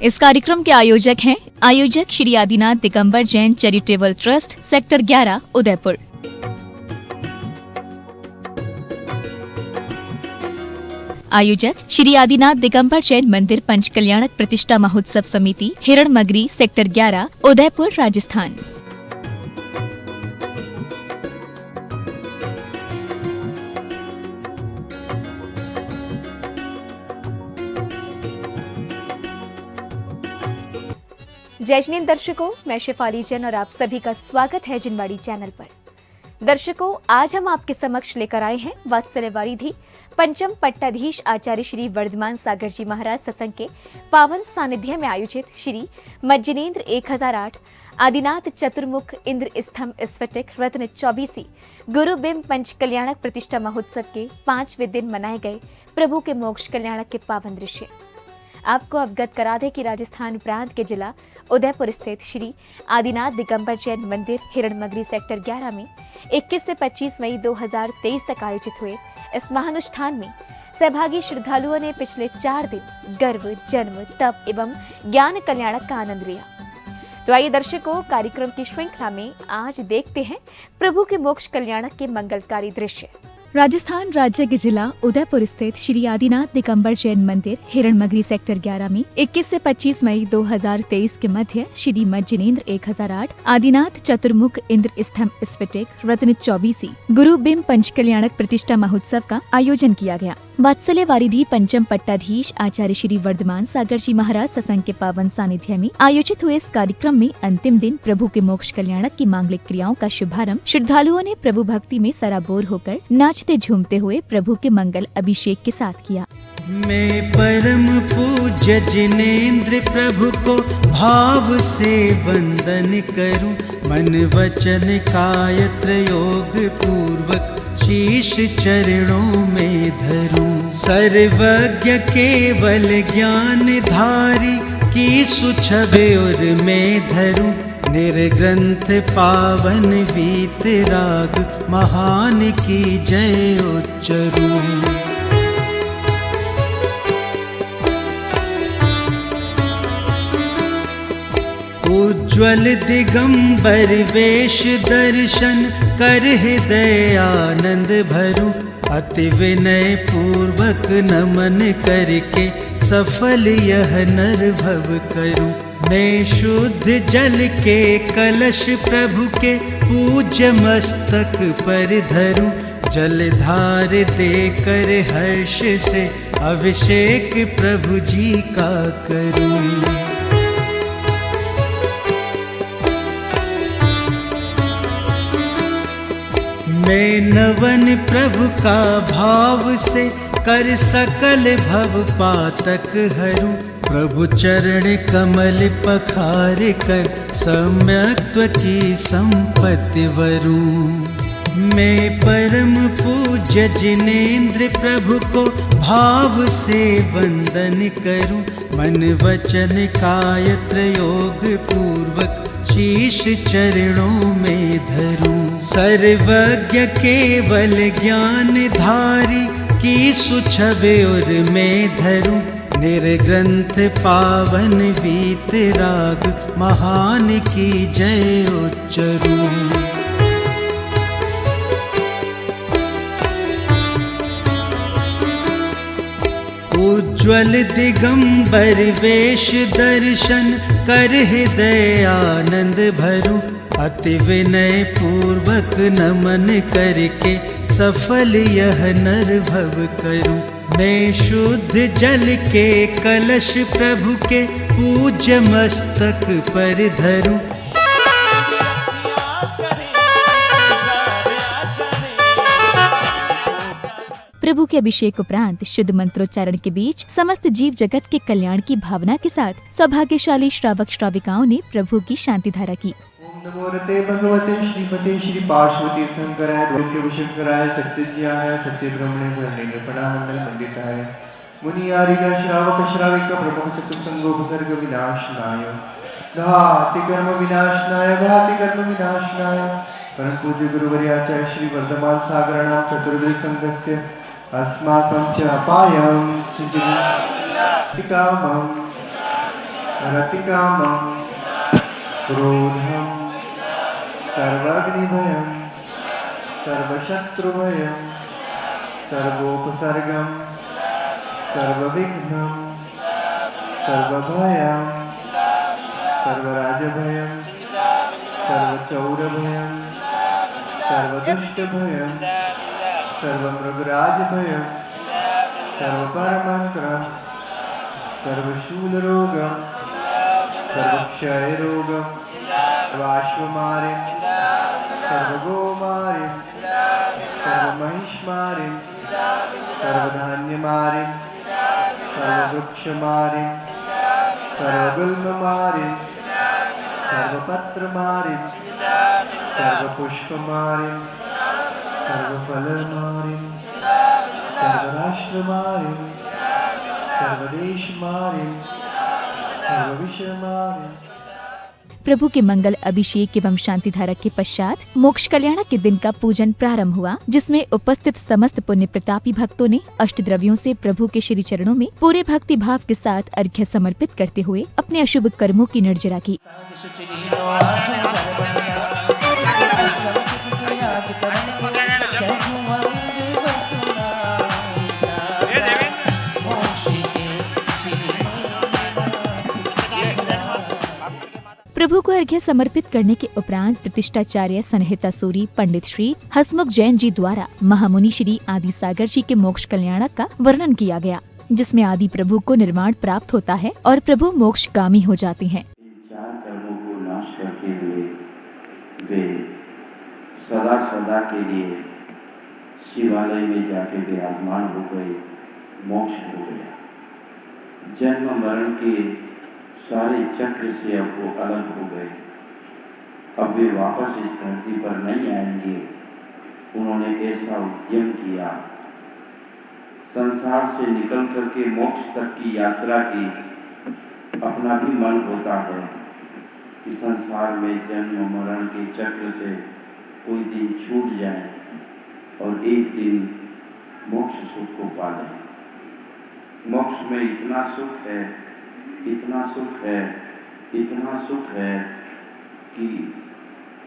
इस कार्यक्रम के आयोजक Shri Adinath Digambar Jain charitable trust, sector 11, Udaipur. आयोजक श्री आदिनाथ दिगंबर जैन मंदिर पंचकल्याणक प्रतिष्ठा महोत्सव समिति, हिरणमगरी, सेक्टर 11, उदयपुर, राजस्थान। जय जिनेंद्र दर्शकों, मैं शेफाली जैन और आप सभी का स्वागत है जिनवाड़ी चैनल पर। दर्शकों, आज हम आपके समक्ष लेकर आए हैं वात्सल्य वारिधि पंचम पट्टाधीश आचार्य श्री वर्धमान सागर जी महाराज सत्संग के पावन सानिध्य में आयोजित श्री मज्जनेन्द्र 1008 आदिनाथ चतुर्मुख इंद्र स्तंभ स्फटिक रत्न 24 गुरु बिंब पंच कल्याणक प्रतिष्ठा महोत्सव के 5वें दिन मनाए गए प्रभु के मोक्ष कल्याणक के पावन दृश्य। आपको अवगत करा दे कि राजस्थान प्रांत के जिला उदयपुर स्थित श्री आदिनाथ दिगंबर जैन मंदिर हिरणमगरी सेक्टर 11 में 21 से 25 मई 2023 तक आयोजित हुए इस महानुष्ठान में सहभागी श्रद्धालुओं ने पिछले 4 दिन गर्व, जन्म, तप एवं ज्ञान कल्याणक का आनंद लिया। तो आइए दर्शकों, कार्यक्रम की श्रृंखला में आज देखते हैं प्रभु के मोक्ष कल्याणक के मंगलकारी दृश्य। राजस्थान राज्य के जिला उदयपुर स्थित श्री आदिनाथ दिगंबर जैन मंदिर हिरणमगरी सेक्टर 11 में 21 से 25 मई 2023 के मध्य श्री मज्जनेन्द्र 1008 आदिनाथ चतुर्मुख इंद्र स्तंभ स्फटिक रत्न 24 गुरु बिंब पंच कल्याणक प्रतिष्ठा महोत्सव का आयोजन किया गया। वात्सल्य वारिधि पंचम पट्टाधीश आचार्य श्री वर्धमान सागर जी महाराज सत्संग के पावन सानिध्य में आयोजित हुए इस कार्यक्रम में अंतिम दिन प्रभु के मोक्ष कल्याणक की मांगलिक क्रियाओं का शुभारंभ श्रद्धालुओं ने प्रभु भक्ति में सराबोर होकर नाचते झूमते हुए प्रभु के मंगल अभिषेक के साथ किया। मैं परम पूज्य जिनेन्द्र प्रभु को भाव से वंदन करूं, मन वचन काय त्रयोग पूर्वक शीश चरणों में धरूं। सर्वज्ञ केवल ज्ञान धारी की सुछबे और मैं धरूं, निर्ग्रंथ पावन वीत राग महान की जय उच्चरूं। उज्ज्वल दिगंबर वेश दर्शन कर हृदय आनंद भरूं, अति विनय पूर्वक नमन करके सफल यह नर भव करूं। मैं शुद्ध जल के कलश प्रभु के पूज्य मस्तक पर धरूं, जलधार देकर हर्ष से अभिषेक प्रभु जी का करूं। मैं नवन प्रभु का भाव से कर सकल भव पातक हरूं, प्रभु चरण कमल पखार कर सम्यक्त्व की संपत्ति वरूं। मैं परम पूज्य जिनेन्द्र प्रभु को भाव से वंदन करूं, मन वचन काय त्रयोग पूर्वक शीश चरणों में धरूं। सर्वज्ञ केवल ज्ञान धारी की सुछबे और मैं धरूं, निर्ग्रंथ पावन वीत राग महान की जय उच्चरूं। उज्ज्वल दिगंबर वेश दर्शन कर हृदय आनंद भरूं, अति विनय पूर्वक नमन करके सफल यह नर भव करूं। मैं शुद्ध जल के कलश प्रभु के पूज्य मस्तक पर धरूं, प्रभु के अभिषेक उपरांत शुद्ध मंत्रोच्चारण के बीच समस्त जीव जगत के कल्याण की भावना के साथ सौभाग्यशाली श्रावक श्राविकाओं ने प्रभु की शांति धारा की। ओम नमो रते भगवते श्रीमते श्री पार्श्व तीर्थंकराय द्वैत विशंकराय सत्यज्ञानाय सत्य ब्रह्मणे धर्मेन्द्र मंडल मंडिताय मुनि आर्य श्रावक श्राविका प्रमुख चतुर्संगोपसर्ग विनाशनाय घाति कर्म विनाशनाय घाति कर्म विनाशनाय परम पूज्य गुरुवर्याचार्य श्री वर्धमान सागर नाम चतुर्वेद संघस्य अस्माकं च अपायं च कामं रतिकामं क्रोधं सर्वाग्निभयं सर्वशत्रुभयं सर्वोपसर्गं सर्वविघ्नं सर्वभयं सर्वराजभयं सर्वचौरभयं सर्वदुष्टभयं सर्वमृगराजभयं सर्वपरमन्त्रं सर्वशूलरोगं सर्वक्षयरोगं सर्वाश्वमारिं सर्वगोमारिं सर्वमहिष्मारिं सर्वधान्यमारिं सर्ववृक्षमारिं सर्वगुल्ममारिं सर्वपत्रमारिं सर्वपुष्पमारिं सर्वफलमारिं सर्वराष्ट्रमारिं सर्वदेशमारिं सर्वविषयमारिं। प्रभु के मंगल अभिषेक एवं शांति धारक के पश्चात मोक्ष कल्याणक के दिन का पूजन प्रारंभ हुआ, जिसमें उपस्थित समस्त पुण्य प्रतापी भक्तों ने अष्टद्रव्यों से प्रभु के श्री चरणों में पूरे भक्ति भाव के साथ अर्घ्य समर्पित करते हुए अपने अशुभ कर्मों की निर्जरा की। प्रभु को अर्घ्य समर्पित करने के उपरांत प्रतिष्ठाचार्य संहिता सूरी पंडित श्री हसमुख जैन जी द्वारा महामुनि श्री आदि सागर जी के मोक्ष कल्याणक का वर्णन किया गया, जिसमें आदि प्रभु को निर्वाण प्राप्त होता है और प्रभु मोक्षगामी हो जाते हैं। चार कर्मों को नाश करते हुए वे सदा सदा के लिए शिवालय में जाके विराजमान हो गए, मोक्ष हो गया। जन्म मरण के सारे चक्र से अब वो अलग हो गए। अब वे वापस इस धरती पर नहीं आएंगे। उन्होंने ऐसा उद्यम किया, संसार से निकल करके मोक्ष तक की यात्रा की। अपना भी मन होता है कि संसार में जन्म मरण के चक्र से कोई दिन छूट जाए और एक दिन मोक्ष सुख को पा लें। मोक्ष में इतना सुख है, इतना सुख है, इतना सुख है कि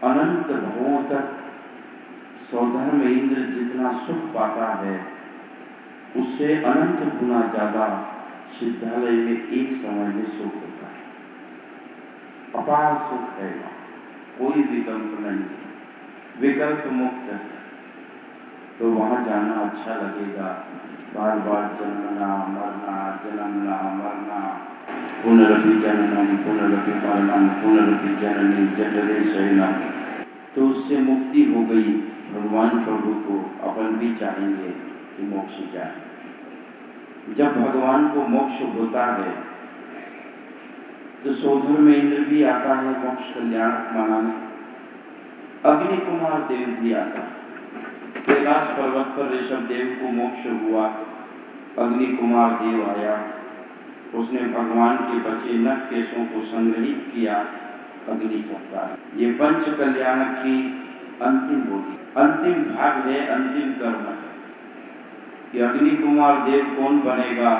अनंत भवों तक सौधर्म इंद्र जितना सुख पाता है, उससे अनंत गुना ज्यादा सिद्धालय में एक समय में सुख होता है। अपार सुख है, कोई विकल्प नहीं है, विकल्प मुक्त है। तो वहाँ जाना अच्छा लगेगा। बार बार जन्मना मरना, जन्मना मरना, पुनरपि जननम पुनरपि मरणम पुनरपि जननी जठरे शयनम। तो उससे मुक्ति हो गई। भगवान प्रभु को अपन भी चाहेंगे कि मोक्ष जाए। जब भगवान को मोक्ष होता है तो सोधर में इंद्र भी आता है मोक्ष कल्याण मनाने, अग्नि कुमार देव भी आता है। कैलाश पर्वत पर ऋषभ देव को मोक्ष हुआ, अग्नि कुमार देव आया, उसने भगवान के बचे नख केशों को संग्रहित किया, अग्नि सप्ताह। ये पंच कल्याणक की अंतिम होगी, अंतिम भाग है, अंतिम कर्म है कि अग्नि कुमार देव कौन बनेगा।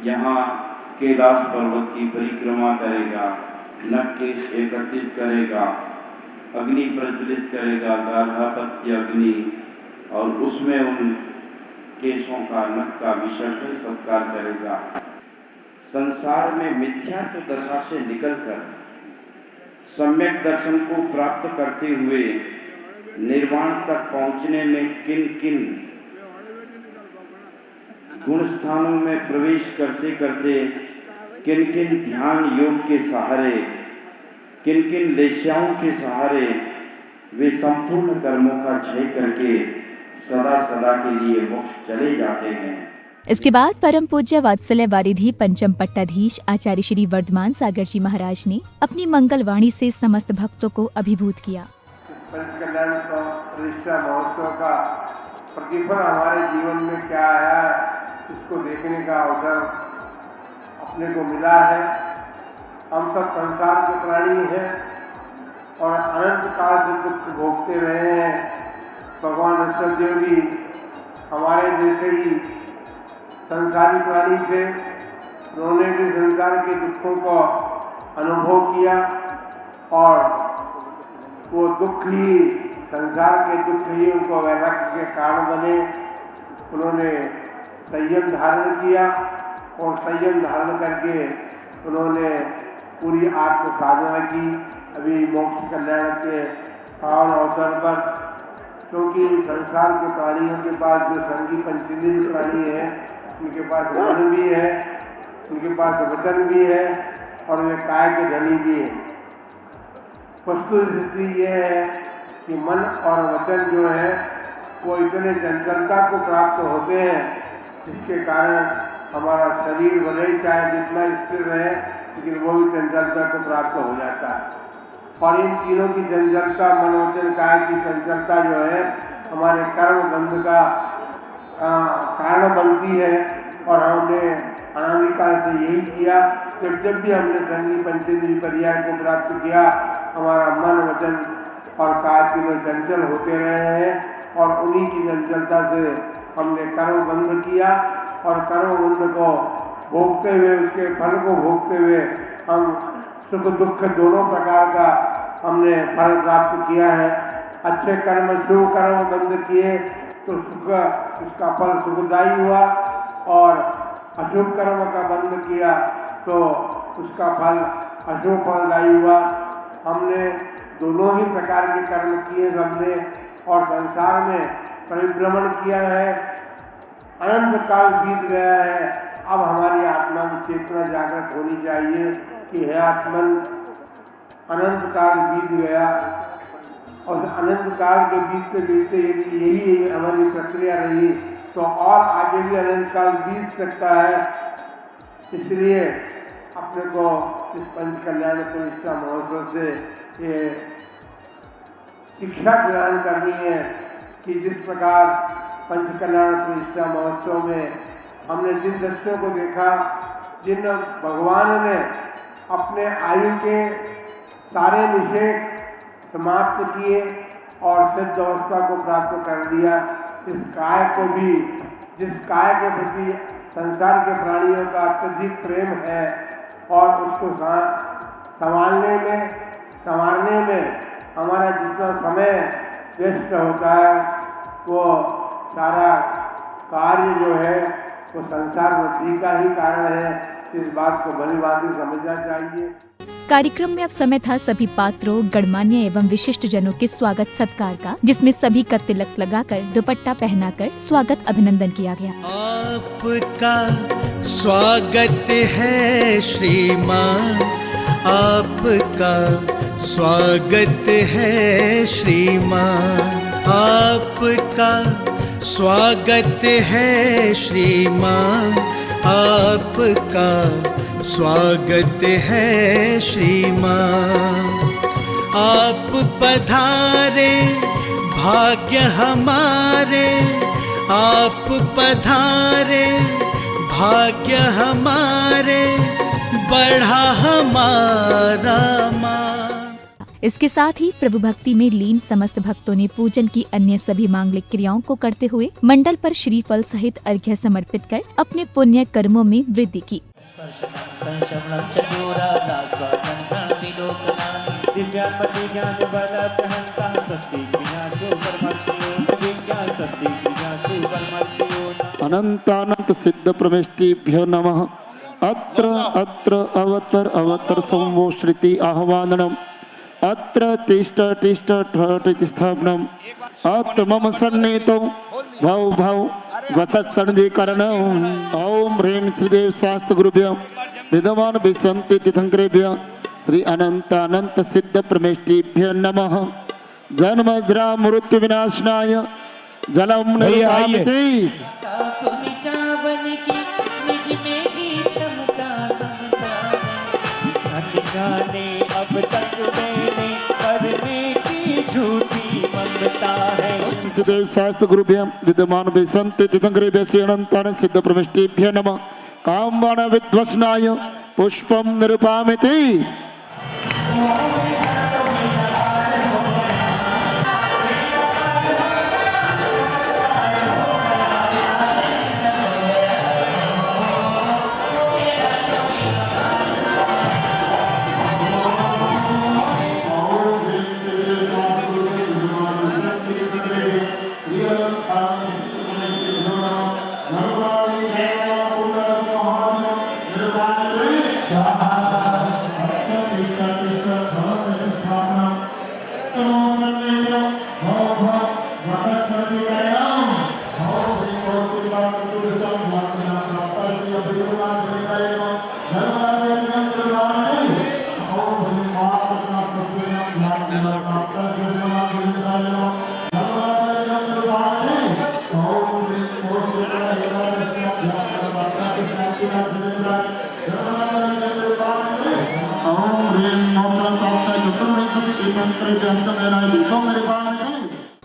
यहाँ कैलाश पर्वत की परिक्रमा करेगा, नख केश एकत्रित करेगा, अग्नि प्रज्वलित करेगा, गार्हपत्य अग्नि, और उसमें उन केशों का नख का विसर्जन सत्कार करेगा। संसार में मिथ्यात्व दशा से निकलकर सम्यक दर्शन को प्राप्त करते हुए निर्वाण तक पहुंचने में किन किन गुण स्थानों में प्रवेश करते करते, किन किन ध्यान योग के सहारे, किन किन लेस्याओं के सहारे वे संपूर्ण कर्मों का क्षय करके सदा सदा के लिए मोक्ष चले जाते हैं। इसके बाद परम पूज्य वात्सल्य वारिधि पंचम पट्टाधीश आचार्य श्री वर्धमान सागर जी महाराज ने अपनी मंगल वाणी से समस्त भक्तों को अभिभूत किया। पंच कल्याण प्रतिष्ठा महोत्सव का प्रतिफल हमारे जीवन में क्या आया है, इसको देखने का अवसर अपने को मिला है। हम सब संसार के प्राणी हैं और अनंत काल से दुख भोगते रहे हैं। भगवान ऋषभदेव भी हमारे जैसे ही संसारी प्राणी थे, उन्होंने भी संसार के दुखों को अनुभव किया और वो दुख ही, संसार के दुख ही उनको वैराग्य के कारण बने। उन्होंने संयम धारण किया और संयम धारण करके उन्होंने पूरी आत्म साधना की। अभी मोक्ष कल्याण के पावन अवसर पर, क्योंकि संसार के प्राणियों के पास जो संगी पंचेंद्रिय प्राणी है, उनके पास मन भी है, उनके पास वचन भी है और वे काय के धनी भी है। वस्तु स्थिति ये है कि मन और वचन जो है वो इतने चंचलता को प्राप्त होते हैं, जिसके कारण हमारा शरीर भले ही चाहे जितना स्थिर रहे, लेकिन वो भी चंचलता को प्राप्त हो जाता है। और इन तीनों की चंचलता, मन वचन काय की चंचलता जो है हमारे कर्म बंध का कारण बनती है। और हमने अनादिकाल से यही किया। जब भी हमने संगी पंचेंद्रिय पर्याय को प्राप्त किया, हमारा मन वचन और काय तीनों चंचल होते रहे हैं और उन्हीं की चंचलता से हमने कर्म बंध किया और कर्म बंध को भोगते हुए, उसके फल को भोगते हुए हम सुख दुख दोनों प्रकार का हमने फल प्राप्त किया है। अच्छे कर्म, शुभ कर्म बंध किए तो सुख, उसका फल सुखदायी हुआ, और अशुभ कर्म का बंध किया तो उसका फल अशुभ फलदायी हुआ। हमने दोनों ही प्रकार के कर्म किए सबने और संसार में परिभ्रमण किया है। अनंत काल बीत गया है। अब हमारी आत्मा में चेतना जागृत होनी चाहिए कि हे आत्मन, अनंत काल बीत गया और अनंत काल के बीतते बीतते यदि यही हमारी प्रक्रिया रही तो और आगे भी अनंत काल बीत सकता है। इसलिए अपने को इस पंच कल्याण प्रतिष्ठा महोत्सव से ये शिक्षा ग्रहण करनी है कि जिस प्रकार पंच कल्याण प्रतिष्ठा महोत्सव में हमने जिन दृश्यों को देखा, जिन भगवान ने अपने आयु के सारे निषेध समाप्त किए और सिद्ध अवस्था को प्राप्त कर दिया, इस काय को भी, जिस काय के प्रति संसार के प्राणियों का अत्यधिक प्रेम है और उसको संभालने में, संवारने में हमारा जितना समय व्यस्त होता है, वो सारा कार्य जो है वो संसार वृद्धि का ही कारण है। इस बात को भली भांति समझना चाहिए। कार्यक्रम में अब समय था सभी पात्रों, गणमान्य एवं विशिष्ट जनों के स्वागत सत्कार का, जिसमें सभी का तिलक लगाकर, दुपट्टा पहनाकर स्वागत अभिनंदन किया गया। आपका स्वागत है श्रीमान, आपका स्वागत है श्रीमान, आपका स्वागत है श्रीमान, आपका स्वागत है श्रीमान। आप पधारे भाग्य हमारे, आप पधारे भाग्य हमारे, बढ़ा हमारा मान। इसके साथ ही प्रभु भक्ति में लीन समस्त भक्तों ने पूजन की अन्य सभी मांगलिक क्रियाओं को करते हुए मंडल पर श्रीफल सहित अर्घ्य समर्पित कर अपने पुण्य कर्मों में वृद्धि की। अनंतानंत सिद्ध प्रविष्टिभ्यो नमः। अत्र अत्र अवतर अवतर संवो श्रुति आह्वाननम्, अत्र तिष्ठ तिष्ठ ठठ स्थापनम्, अत्र मम सन्निहितो भव भव वसत्सन्धिकरणम्। ओम ह्रीं श्रीदेव शास्त्र गुरुभ्यो विद्यमान विसन्ति तीर्थंकरेभ्यो श्री अनंतानंत सिद्ध प्रविष्टिभ्यो नमः। जन्म जरा मृत्यु विनाशनाय जलम निर्वापिति। जाने अब तक मैंने करने की झूठी ममता है। देव शास्त्र गुरुभ्यं विद्यमान विसन्ति तीर्थंकरेभ्यो श्री अनंतानंत सिद्ध प्रविष्टिभ्यो नमः। कामबाण विध्वसनाय पुष्पम निरुपामिति।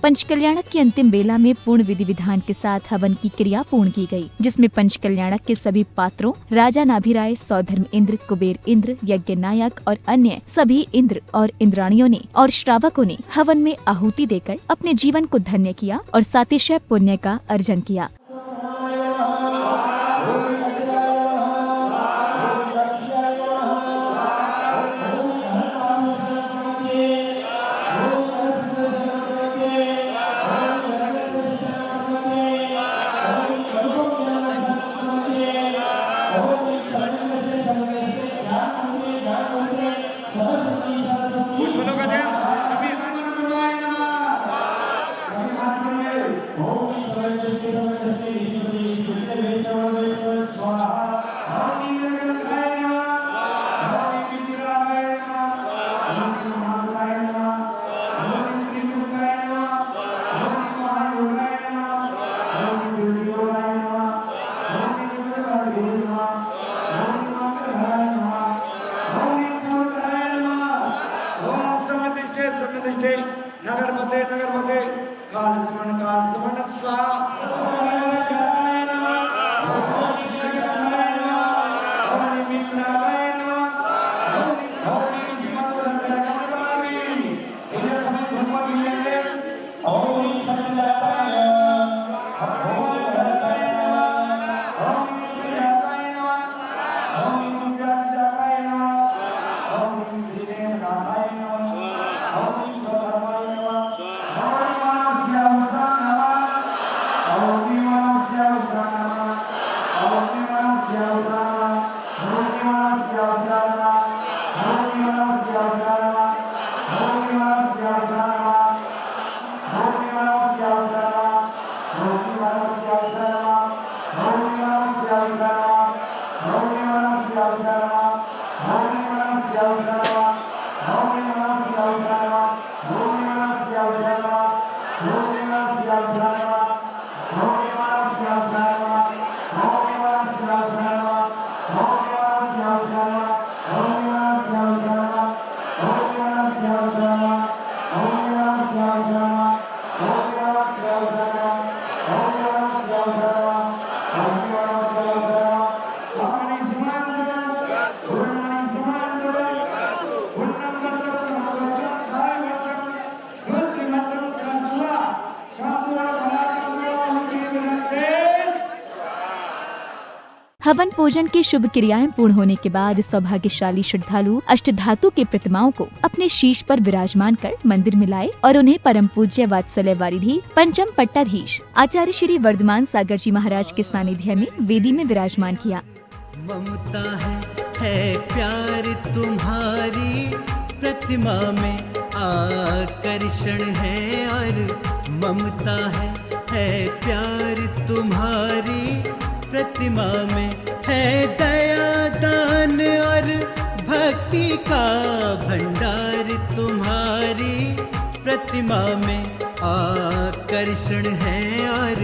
पंचकल्याणक की अंतिम बेला में पूर्ण विधि विधान के साथ हवन की क्रिया पूर्ण की गई, जिसमें पंचकल्याणक के सभी पात्रों राजा नाभिराय, सौधर्म इंद्र, कुबेर इंद्र, यज्ञ नायक और अन्य सभी इंद्र और इंद्राणियों ने और श्रावकों ने हवन में आहुति देकर अपने जीवन को धन्य किया और सातिशय पुण्य का अर्जन किया। नगरपते काल समन हवन पूजन की शुभ क्रियाएं पूर्ण होने के बाद सौभाग्यशाली श्रद्धालु अष्टधातु की प्रतिमाओं को अपने शीश पर विराजमान कर मंदिर में लाए और उन्हें परम पूज्य वात्सल्य वारिधि पंचम पट्टाधीश आचार्य श्री वर्धमान सागर जी महाराज के सानिध्य में वेदी में विराजमान किया। ममता है प्यार तुम्हारी प्रतिमा में आकर्षण है, और ममता है प्यार तुम्हारी प्रतिमा में है दया दान और भक्ति का भंडार, तुम्हारी प्रतिमा में आकर्षण है, और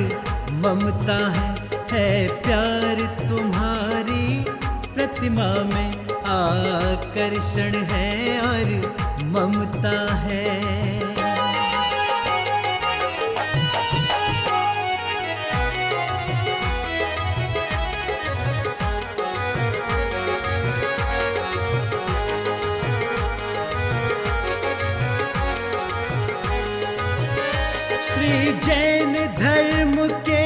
ममता है प्यार तुम्हारी प्रतिमा में आकर्षण है, और ममता है। श्री जैन धर्म के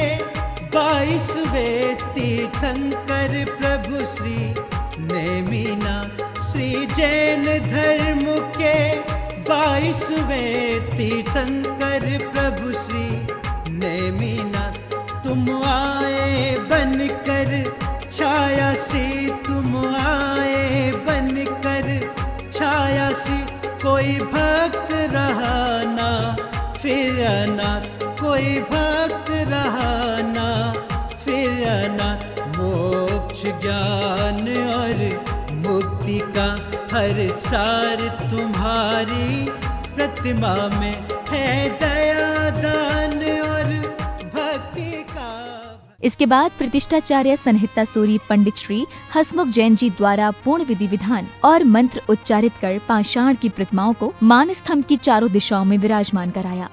22वें तीर्थंकर प्रभु श्री नेमिनाथ, श्री जैन धर्म के 22वें तीर्थंकर प्रभु श्री नेमिनाथ, तुम आए बनकर छाया सी, तुम आए बनकर छाया सी, कोई भक्त रहा ना फिर अनाथ, कोई भक्त रहा ना फिर अनाथ, मोक्ष ज्ञान और मुक्ति का हर सार तुम्हारी प्रतिमा में है दया दान और भक्ति का। इसके बाद प्रतिष्ठाचार्य संहिता सूरी पंडित श्री हसमुख जैन जी द्वारा पूर्ण विधि विधान और मंत्र उच्चारित कर पाषाण की प्रतिमाओं को मान स्तंभ की चारों दिशाओं में विराजमान कराया।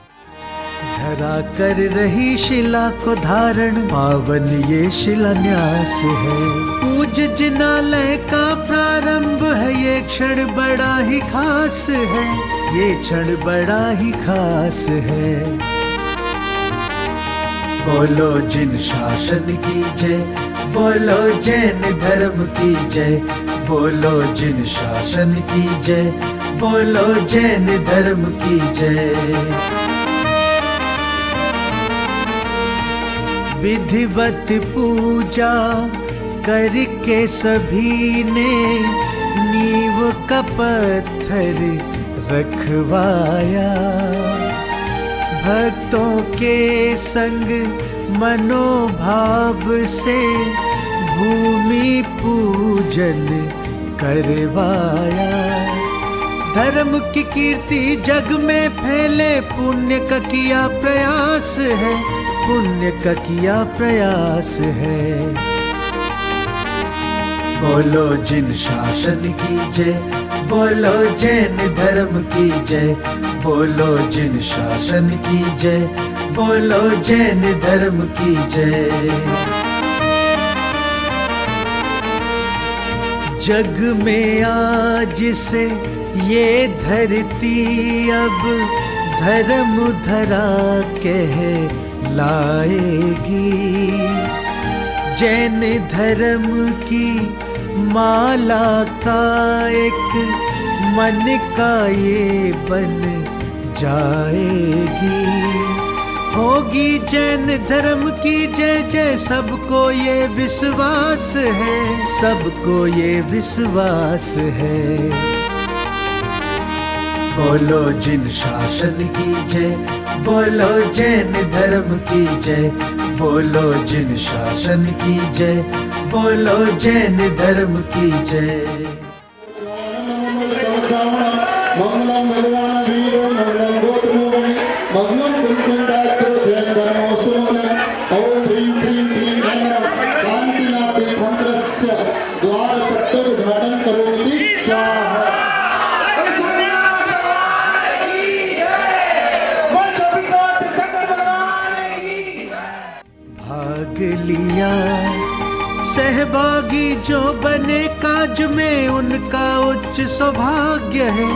धरा कर रही शिला को धारण, पावन ये शिलान्यास है। पूज जिनालय का प्रारंभ है, ये क्षण बड़ा ही खास है, ये क्षण बड़ा ही खास है। बोलो जिन शासन की जय, बोलो जैन धर्म की जय, बोलो जिन शासन की जय, बोलो जैन धर्म की जय। विधिवत पूजा करके सभी ने नींव का पत्थर रखवाया। भक्तों के संग मनोभाव से भूमि पूजन करवाया। धर्म की कीर्ति जग में फैले, पुण्य का किया प्रयास है, पुण्य का किया प्रयास है। बोलो जिन शासन की जय, बोलो जैन धर्म की जय, बोलो जिन शासन की जय, बोलो जैन धर्म की जय। जग में आज से ये धरती अब धर्म धरा कह लाएगी। जैन धर्म की माला का एक मन का ये बन जाएगी। होगी जैन धर्म की जय जय, सबको ये विश्वास है, सबको ये विश्वास है। बोलो जिन शासन की जय, बोलो जैन धर्म की जय, बोलो जिन शासन की जय, बोलो जैन धर्म की जय। मंगलम भगवान वीरो मंगलम गोत्रो मंगलम कुंकुंडात्रो जैन धर्मोत्सव। ओम ह्रीं श्रीं श्रीं नमः शांतिनाथ तंत्रस्य द्वार सप्तोद्घाटन करोति स्वाहा। भाग लिया सहभागी जो बने काज में, उनका उच्च सौभाग्य है,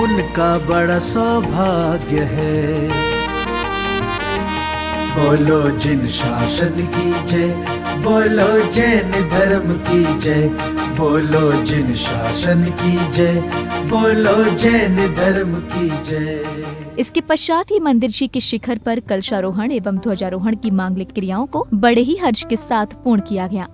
उनका बड़ा सौभाग्य है। बोलो जिन शासन की जय, बोलो जैन धर्म की जय, बोलो जिन शासन की जय, बोलो जैन धर्म की जय। इसके पश्चात ही मंदिर जी के शिखर पर कलशारोहण एवं ध्वजारोहण की मांगलिक क्रियाओं को बड़े ही हर्ष के साथ पूर्ण किया गया।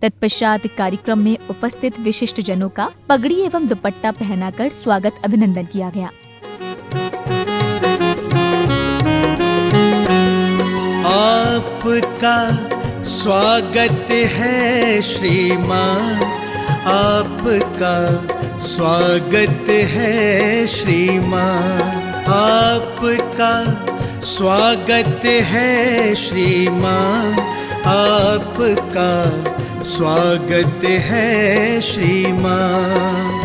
तत्पश्चात कार्यक्रम में उपस्थित विशिष्ट जनों का पगड़ी एवं दुपट्टा पहनाकर स्वागत अभिनंदन किया गया। आपका स्वागत है श्रीमान, आपका स्वागत है श्रीमान, आपका स्वागत है श्रीमान, आपका स्वागत है श्रीमान।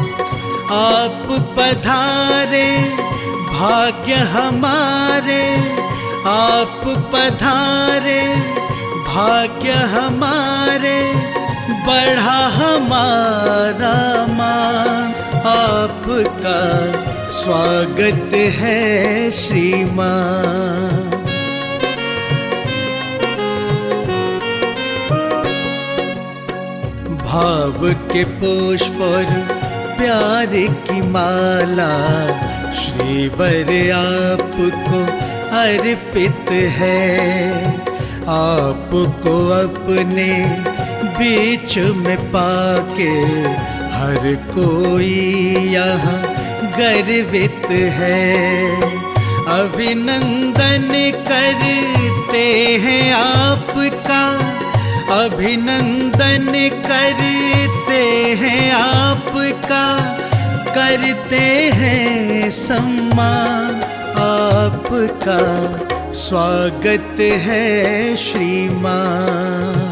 आप पधारे भाग्य हमारे, आप पधारे भाग्य हमारे, बढ़ा हमारा मान। आपका स्वागत है श्रीमान। भाव के पुष्प और प्यार की माला श्रीवर आपको अर्पित है। आपको अपने बीच में पाके हर कोई यहाँ गर्वित है। अभिनंदन करते हैं आपका, अभिनंदन करते हैं आपका, करते हैं सम्मान। आपका स्वागत है श्रीमान।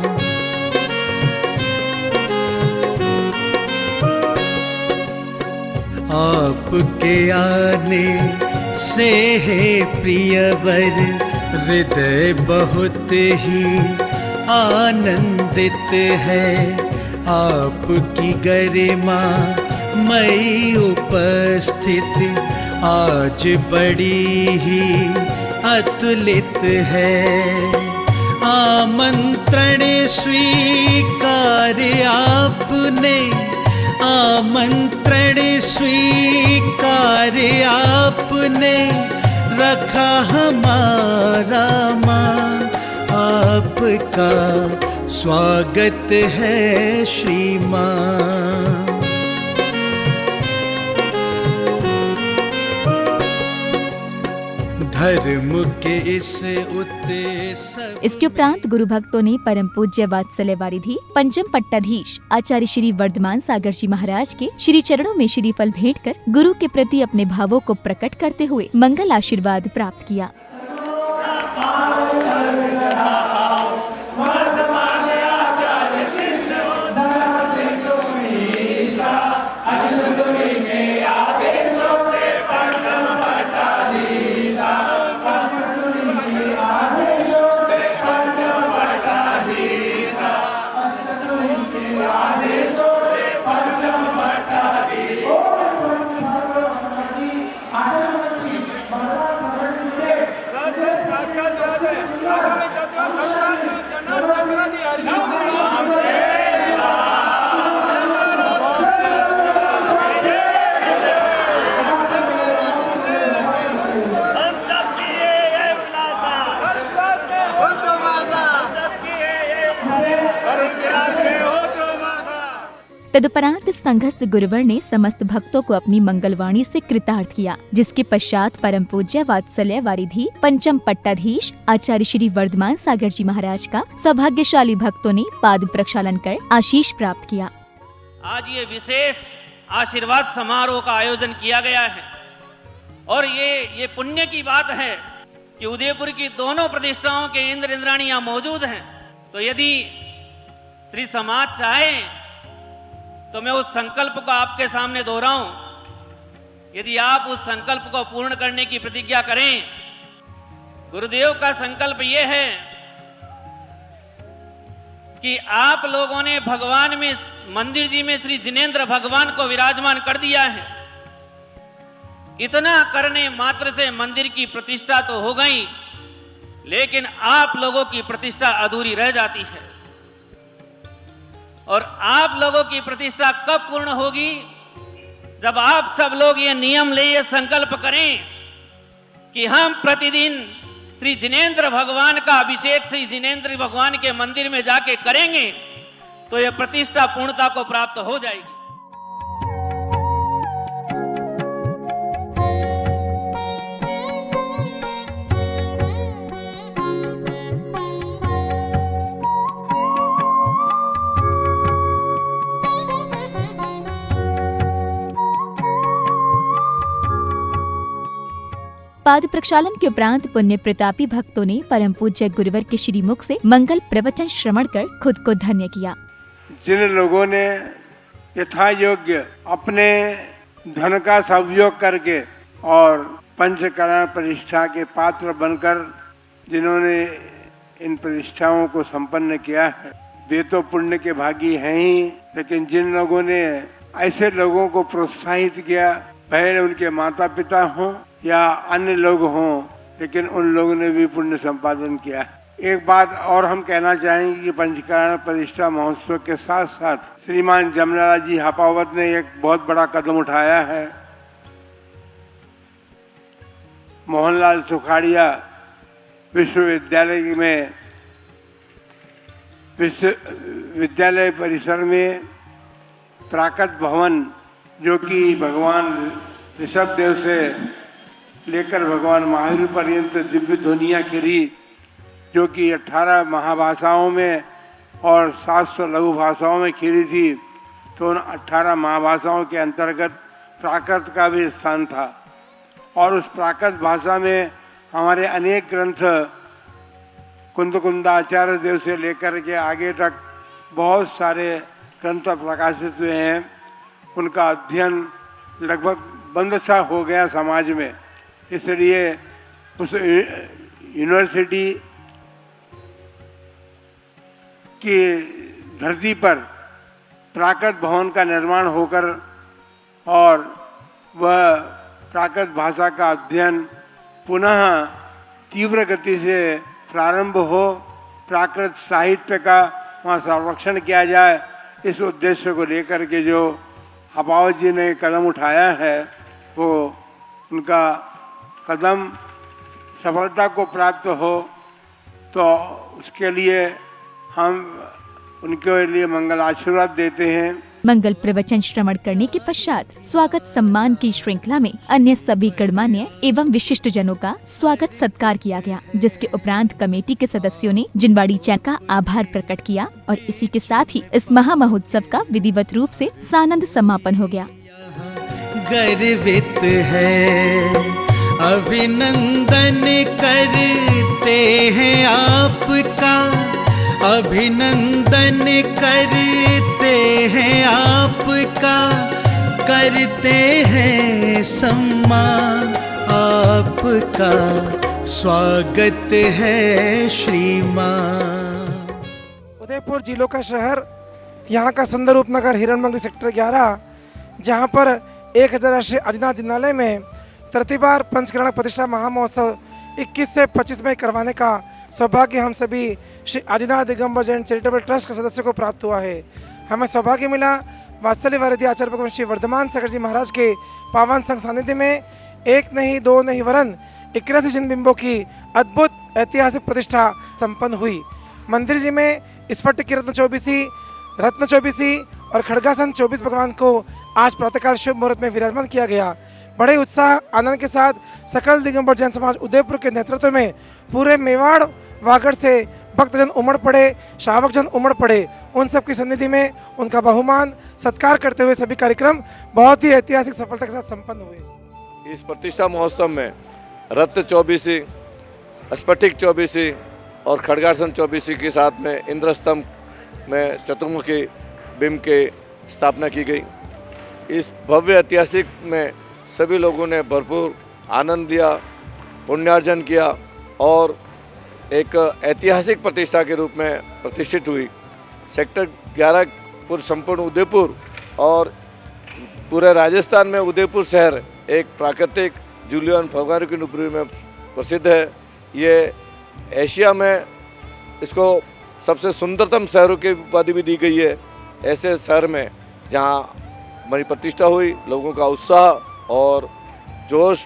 आपके आने से है प्रियवर हृदय बहुत ही आनंदित है। आपकी गरिमा मई उपस्थित आज बड़ी ही अतुलित है। आमंत्रण स्वीकार आपने, आमंत्रण स्वीकार आपने, रखा हमारा मान। आपका स्वागत है श्रीमान। धर्म के इस उत्सव। इसके उपरांत गुरु भक्तों ने परम पूज्य वात्सल्य वारिधि पंचम पट्टाधीश आचार्य श्री वर्धमान सागर जी महाराज के श्री चरणों में श्रीफल भेंट कर गुरु के प्रति अपने भावों को प्रकट करते हुए मंगल आशीर्वाद प्राप्त किया। तदुपरांत संघस्थ गुरुवर ने समस्त भक्तों को अपनी मंगलवाणी से कृतार्थ किया, जिसके पश्चात परम पूज्य वात्सल्य वारिधि पंचम पट्टाधीश आचार्य श्री वर्धमान सागर जी महाराज का सौभाग्यशाली भक्तों ने पाद प्रक्षालन कर आशीष प्राप्त किया। आज ये विशेष आशीर्वाद समारोह का आयोजन किया गया है और ये पुण्य की बात है कि उदयपुर की दोनों प्रतिष्ठाओं के इंद्र इंद्राणी यहाँ मौजूद हैं। तो यदि श्री समाज चाहे तो मैं उस संकल्प को आपके सामने दोहराऊं। यदि आप उस संकल्प को पूर्ण करने की प्रतिज्ञा करें, गुरुदेव का संकल्प यह है कि आप लोगों ने भगवान में मंदिर जी में श्री जिनेंद्र भगवान को विराजमान कर दिया है। इतना करने मात्र से मंदिर की प्रतिष्ठा तो हो गई, लेकिन आप लोगों की प्रतिष्ठा अधूरी रह जाती है। और आप लोगों की प्रतिष्ठा कब पूर्ण होगी? जब आप सब लोग ये नियम ले, ये संकल्प करें कि हम प्रतिदिन श्री जिनेंद्र भगवान का अभिषेक श्री जिनेंद्र भगवान के मंदिर में जाके करेंगे तो यह प्रतिष्ठा पूर्णता को प्राप्त हो जाएगी। पाद प्रक्षालन के उपरांत पुण्य प्रतापी भक्तों ने परम पूज्य गुरुवर के श्रीमुख से मंगल प्रवचन श्रवण कर खुद को धन्य किया। जिन लोगों ने यथा योग्य अपने धन का सदुपयोग करके और पंचकरण प्रतिष्ठा के पात्र बनकर जिन्होंने इन प्रतिष्ठाओं को संपन्न किया है, वे तो पुण्य के भागी हैं ही, लेकिन जिन लोगों ने ऐसे लोगों को प्रोत्साहित किया, भले उनके माता पिता हों या अन्य लोग हों, लेकिन उन लोगों ने भी पुण्य संपादन किया है। एक बात और हम कहना चाहेंगे कि पंचकरण प्रतिष्ठा महोत्सव के साथ साथ श्रीमान जमनालाल जी हापावत ने एक बहुत बड़ा कदम उठाया है। मोहनलाल सुखाड़िया विश्वविद्यालय में विश्वविद्यालय परिसर में प्राकृत भवन, जो कि भगवान ऋषभ देव से लेकर भगवान महावीर पर्यंत दिव्य ध्वनियाँ खिरी, जो कि 18 महाभाषाओं में और 700 लघु भाषाओं में खिरी थी, तो उन 18 महाभाषाओं के अंतर्गत प्राकृत का भी स्थान था। और उस प्राकृत भाषा में हमारे अनेक ग्रंथ कुंदाचार्य देव से लेकर के आगे तक बहुत सारे ग्रंथ प्रकाशित हुए हैं। उनका अध्ययन लगभग बंद सा हो गया समाज में, इसलिए उस यूनिवर्सिटी की धरती पर प्राकृत भवन का निर्माण होकर और वह प्राकृत भाषा का अध्ययन पुनः तीव्र गति से प्रारंभ हो, प्राकृत साहित्य का वहाँ संरक्षण किया जाए, इस उद्देश्य को लेकर के जो हापावत जी ने कदम उठाया है, वो उनका कदम सफलता को प्राप्त हो, तो उसके लिए हम उनके लिए मंगल आशीर्वाद देते हैं। मंगल प्रवचन श्रवण करने के पश्चात स्वागत सम्मान की श्रृंखला में अन्य सभी गणमान्य एवं विशिष्ट जनों का स्वागत सत्कार किया गया, जिसके उपरांत कमेटी के सदस्यों ने जिनवाड़ी चैनल का आभार प्रकट किया और इसी के साथ ही इस महा महोत्सव का विधिवत रूप से सानंद समापन हो गया। गर्वित है, अभिनंदन करते हैं आपका, अभिनंदन करते हैं आपका, करते हैं सम्मान आपका, स्वागत है श्रीमान। उदयपुर जिलों का शहर, यहाँ का सुंदर उपनगर हिरणमंगरी सेक्टर 11, जहाँ पर 1000 राष्ट्रीय आदिनाथ जिनालय में 33 बार पंचकरण प्रतिष्ठा महामहोत्सव 21 से 25 मई करवाने का सौभाग्य हम सभी श्री आदिनाथ दिगंबर जैन चैरिटेबल ट्रस्ट के सदस्यों को प्राप्त हुआ है। हमें सौभाग्य मिला वात्सल्य वारिधि आचार्य भगवान श्री वर्धमान सागर जी महाराज के पावन संघ सानिध्य में एक नहीं दो नहीं वरन 81 जिन बिंबों की अद्भुत ऐतिहासिक प्रतिष्ठा संपन्न हुई। मंदिर जी में स्फटिक की रत्न चौबीसी और खड़गासन 24 भगवान को आज प्रातःकाल शुभ मुहूर्त में विराजमान किया गया। बड़े उत्साह आनंद के साथ सकल दिगंबर जैन समाज उदयपुर के नेतृत्व में पूरे मेवाड़ वागड़ से भक्तजन उमड़ पड़े, श्रावकजन उमड़ पड़े। उन सब की सन्निधि में उनका बहुमान सत्कार करते हुए सभी कार्यक्रम बहुत ही ऐतिहासिक सफलता के साथ संपन्न हुए। इस प्रतिष्ठा महोत्सव में रत्न 24, स्फटिक 24 और खड़गासन 24 के साथ में इंद्रस्तंभ में चतुर्मुखी बिंब के स्थापना की गई। इस भव्य ऐतिहासिक में सभी लोगों ने भरपूर आनंद लिया, पुण्यार्जन किया और एक ऐतिहासिक प्रतिष्ठा के रूप में प्रतिष्ठित हुई। सेक्टर 11 पूरे संपूर्ण उदयपुर और पूरे राजस्थान में उदयपुर शहर एक प्राकृतिक जूलियन फव्वारे की नगरी में प्रसिद्ध है। ये एशिया में इसको सबसे सुंदरतम शहरों की उपाधि भी दी गई है। ऐसे शहर में जहाँ हमारी प्रतिष्ठा हुई, लोगों का उत्साह और जोश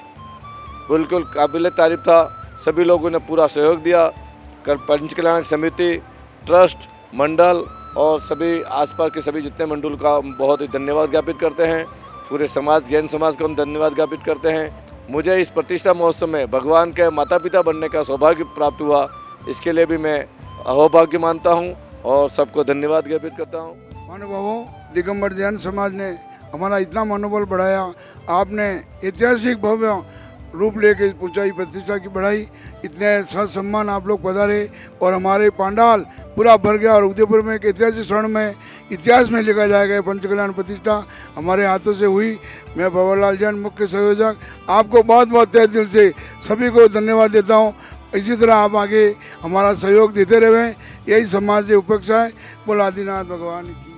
बिल्कुल काबिल तारीफ था। सभी लोगों ने पूरा सहयोग दिया। पंचकल्याण समिति, ट्रस्ट, मंडल और सभी आसपास के सभी जितने मंडल का बहुत ही धन्यवाद ज्ञापित करते हैं। पूरे समाज, जैन समाज को हम धन्यवाद ज्ञापित करते हैं। मुझे इस प्रतिष्ठा महोत्सव में भगवान के माता पिता बनने का सौभाग्य प्राप्त हुआ, इसके लिए भी मैं अहोभाग्य मानता हूं और सबको धन्यवाद ज्ञापित करता हूं। महानुभावों, दिगंबर जैन समाज ने हमारा इतना मनोबल बढ़ाया। आपने ऐतिहासिक भव्य रूप लेके ऊंचाई प्रतिष्ठा की बढ़ाई। इतने सम्मान आप लोग पधारे और हमारे पांडाल पूरा भर गया और उदयपुर में एक ऐतिहासिक क्षण में इतिहास में लिखा जाएगा। पंचकल्याण प्रतिष्ठा हमारे हाथों से हुई। मैं भंवरलाल जैन मुख्य संयोजक आपको बहुत बहुत तहे दिल से सभी को धन्यवाद देता हूँ। इसी तरह आप आगे हमारा सहयोग देते रहे, यही समाज से अपेक्षा है। बोलो आदिनाथ भगवान की।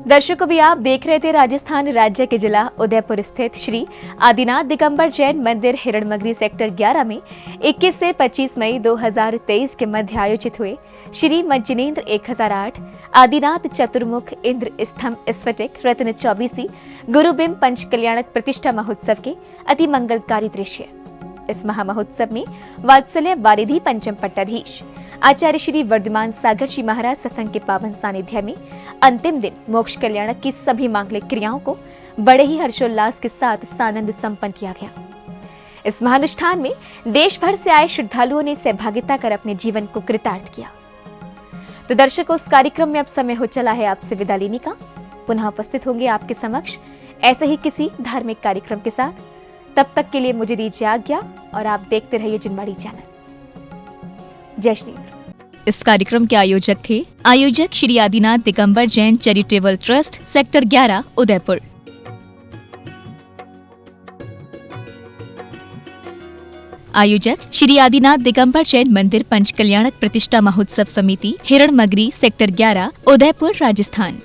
दर्शकों, भी आप देख रहे थे राजस्थान राज्य के जिला उदयपुर स्थित श्री आदिनाथ दिगंबर जैन मंदिर हिरणमगरी सेक्टर 11 में 21 से 25 मई 2023 के मध्य आयोजित हुए श्री मज्जिनेन्द्र 1008 आदिनाथ चतुर्मुख इंद्र स्तंभ स्फटिक रत्न चौबीसी गुरुबिंब पंच कल्याणक प्रतिष्ठा महोत्सव के अति मंगलकारी दृश्य। इस महामहोत्सव में वात्सल्य वारिधि पंचम पट्टाधीश आचार्य श्री वर्धमान सागर जी महाराज सत्संग के पावन सानिध्य में अंतिम दिन मोक्ष कल्याणक की सभी मांगलिक क्रियाओं को बड़े ही हर्षोल्लास के साथ सानंद संपन्न किया गया। इस महानुष्ठान में देश भर से आए श्रद्धालुओं ने सहभागिता कर अपने जीवन को कृतार्थ किया। तो दर्शकों, उस कार्यक्रम में अब समय हो चला है आपसे विदा लेने का। पुनः उपस्थित होंगे आपके समक्ष ऐसे ही किसी धार्मिक कार्यक्रम के साथ। तब तक के लिए मुझे दीजिए आज्ञा और आप देखते रहिए जिनवाड़ी चैनल। जय श्री। इस कार्यक्रम के आयोजक थे Shri Adinath Digambar Jain charitable trust sector 11 Udaipur. आयोजक श्री आदिनाथ दिगंबर जैन मंदिर पंच कल्याणक प्रतिष्ठा महोत्सव समिति हिरणमगरी सेक्टर 11 उदयपुर राजस्थान।